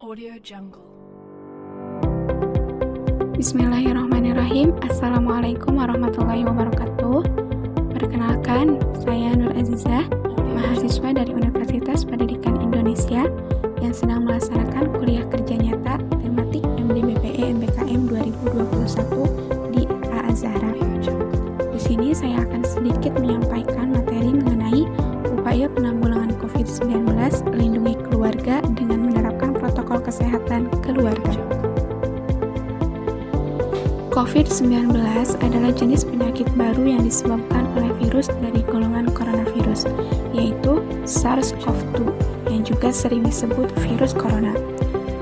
Audio Jungle. Bismillahirrahmanirrahim. Assalamualaikum warahmatullahi wabarakatuh. Perkenalkan, saya Nur Azizah, mahasiswa dari Universitas Pendidikan Indonesia yang sedang melaksanakan kuliah kerja nyata tematik MD MBKM 2021 di FA-Azhara. Di sini saya akan sedikit menyampaikan materi mengenai upaya penanggulangan COVID-19 lindungi keluarga dengan menerapkan protokol kesehatan keluarga. COVID-19 adalah jenis penyakit baru yang disebabkan oleh virus dari golongan coronavirus, yaitu SARS-CoV-2, yang juga sering disebut virus corona.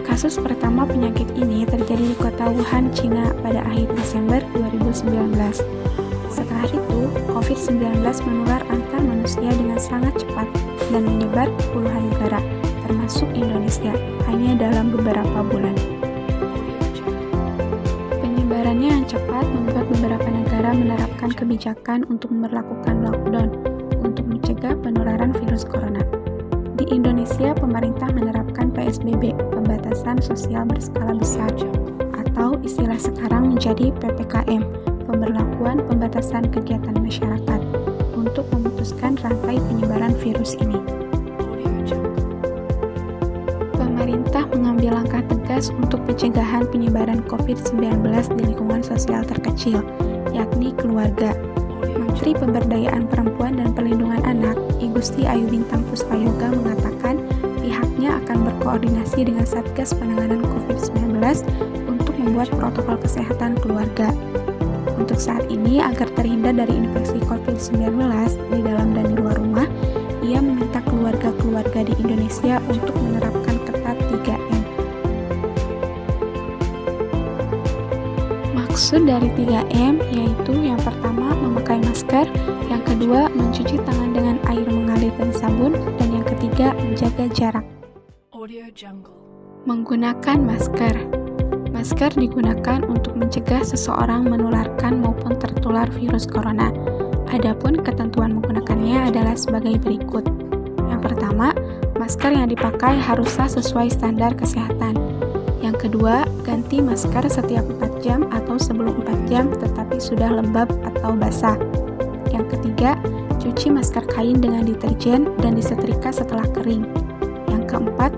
Kasus pertama penyakit ini terjadi di kota Wuhan, Cina pada akhir Desember 2019. Setelah itu, COVID-19 menular antar manusia dengan sangat cepat dan menyebar ke puluhan negara, termasuk Indonesia, hanya dalam beberapa bulan. Penyebarannya yang cepat membuat beberapa negara menerapkan kebijakan untuk memberlakukan lockdown untuk mencegah penularan virus corona. Di Indonesia, pemerintah menerapkan PSBB, pembatasan sosial berskala besar, atau istilah sekarang menjadi PPKM, pemberlakuan pembatasan kegiatan masyarakat, untuk memutuskan rantai penyebaran virus ini. Pemerintah mengambil langkah tegas untuk pencegahan penyebaran COVID-19 di lingkungan sosial terkecil, yakni keluarga. Menteri Pemberdayaan Perempuan dan Perlindungan Anak, I Gusti Ayu Bintang Puspayoga mengatakan pihaknya akan berkoordinasi dengan Satgas Penanganan COVID-19 untuk membuat protokol kesehatan keluarga. Untuk saat ini, agar terhindar dari infeksi COVID-19 di dalam dan di luar rumah, ia meminta keluarga-keluarga di Indonesia untuk menerapkan ketat 3M. Maksud dari 3M yaitu yang pertama memakai masker, yang kedua mencuci tangan dengan air mengalir dan sabun, dan yang ketiga menjaga jarak. Audio Jungle. Menggunakan masker. Masker digunakan untuk mencegah seseorang menularkan maupun tertular virus corona. Adapun ketentuan menggunakannya adalah sebagai berikut. Yang pertama, masker yang dipakai haruslah sesuai standar kesehatan. Yang kedua, ganti masker setiap 4 jam atau sebelum 4 jam tetapi sudah lembab atau basah. Yang ketiga, cuci masker kain dengan deterjen dan disetrika setelah kering. Yang keempat,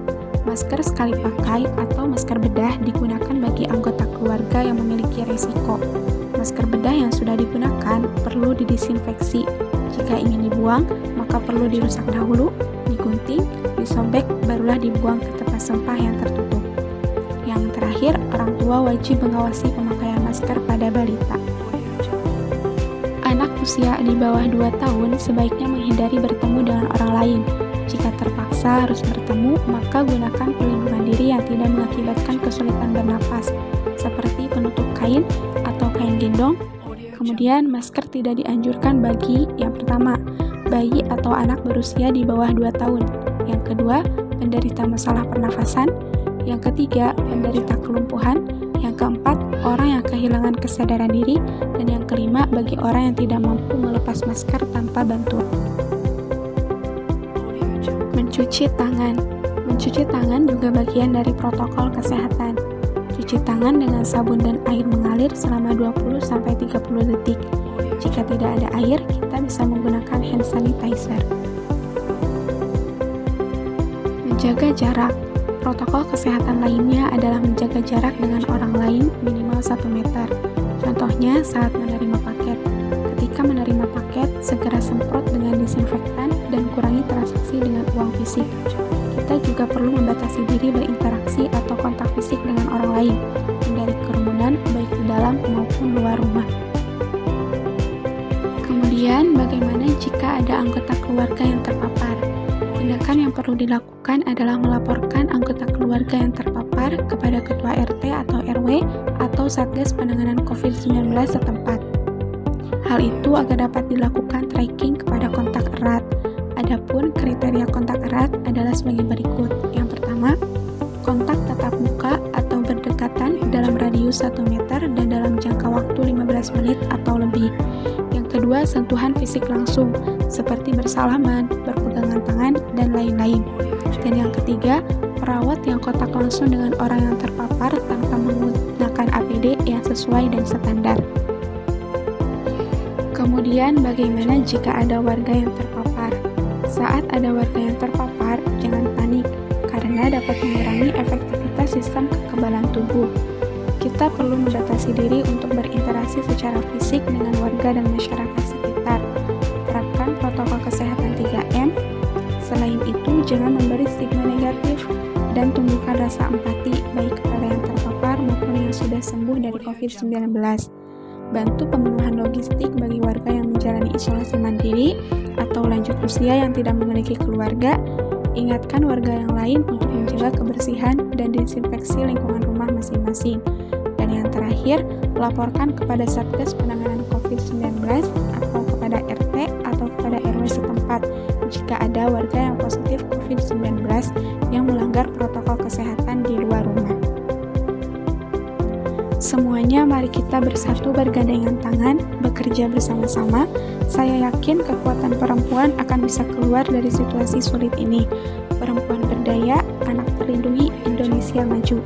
masker sekali pakai atau masker bedah digunakan bagi anggota keluarga yang memiliki risiko. Masker bedah yang sudah digunakan perlu didisinfeksi. Jika ingin dibuang, maka perlu dirusak dahulu, digunting, disobek, barulah dibuang ke tempat sampah yang tertutup. Yang terakhir, orang tua wajib mengawasi pemakaian masker pada balita. Anak usia di bawah 2 tahun sebaiknya menghindari bertemu dengan orang lain. Jika terpaksa harus bertemu, maka gunakan pelindungan diri yang tidak mengakibatkan kesulitan bernapas, seperti penutup kain atau kain gendong. Kemudian, masker tidak dianjurkan bagi yang pertama, bayi atau anak berusia di bawah 2 tahun. Yang kedua, penderita masalah pernafasan. Yang ketiga, penderita kelumpuhan. Yang keempat, orang yang kehilangan kesadaran diri. Dan yang kelima, bagi orang yang tidak mampu melepas masker tanpa bantuan. Mencuci tangan. Mencuci tangan juga bagian dari protokol kesehatan. Cuci tangan dengan sabun dan air mengalir selama 20-30 detik. Jika tidak ada air, kita bisa menggunakan hand sanitizer. Menjaga jarak. Protokol kesehatan lainnya adalah menjaga jarak dengan orang lain minimal 1 meter. Contohnya saat menerima paket. Ketika menerima paket, segera semprot dengan disinfektan dan kurangi transaksi dengan uang fisik. Kita juga perlu membatasi diri berinteraksi atau kontak fisik dengan orang lain, hindari kerumunan baik di dalam maupun luar rumah. Kemudian, bagaimana jika ada anggota keluarga yang terpapar? Tindakan yang perlu dilakukan adalah melaporkan anggota keluarga yang terpapar kepada Ketua RT atau RW atau Satgas Penanganan COVID-19 setempat. Hal itu agar dapat dilakukan tracking kepada kontak erat. Adapun kriteria kontak erat adalah sebagai berikut. Yang pertama, kontak tatap muka atau berdekatan dalam radius 1 meter dan dalam jangka waktu 15 menit atau lebih. Yang kedua, sentuhan fisik langsung, seperti bersalaman, berpegangan tangan, dan lain-lain. Dan yang ketiga, perawat yang kontak langsung dengan orang yang terpapar tanpa menggunakan APD yang sesuai dan standar. Kemudian, bagaimana jika ada warga yang terpapar? Saat ada warga yang terpapar, jangan panik, karena dapat mengurangi efektivitas sistem kekebalan tubuh. Kita perlu membatasi diri untuk berinteraksi secara fisik dengan warga dan masyarakat sekitar. Terapkan protokol kesehatan 3M. Selain itu, jangan memberi stigma negatif dan tumbuhkan rasa empati baik kepada yang terpapar maupun yang sudah sembuh dari COVID-19. Bantu pemenuhan logistik bagi warga yang menjalani isolasi mandiri atau lanjut usia yang tidak memiliki keluarga. Ingatkan warga yang lain untuk menjaga kebersihan dan desinfeksi lingkungan rumah masing-masing. Dan yang terakhir, laporkan kepada Satgas Penanganan COVID-19 atau kepada RT atau kepada RW setempat jika ada warga yang positif COVID-19 yang melanggar protokol kesehatan di luar rumah. Semuanya mari kita bersatu bergandengan tangan, bekerja bersama-sama. Saya yakin kekuatan perempuan akan bisa keluar dari situasi sulit ini. Perempuan berdaya, anak terlindungi, Indonesia maju.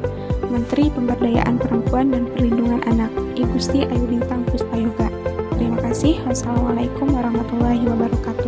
Menteri Pemberdayaan Perempuan dan Perlindungan Anak, Ibu Sri Ayu Bintang Puspayoga. Terima kasih. Wassalamualaikum warahmatullahi wabarakatuh.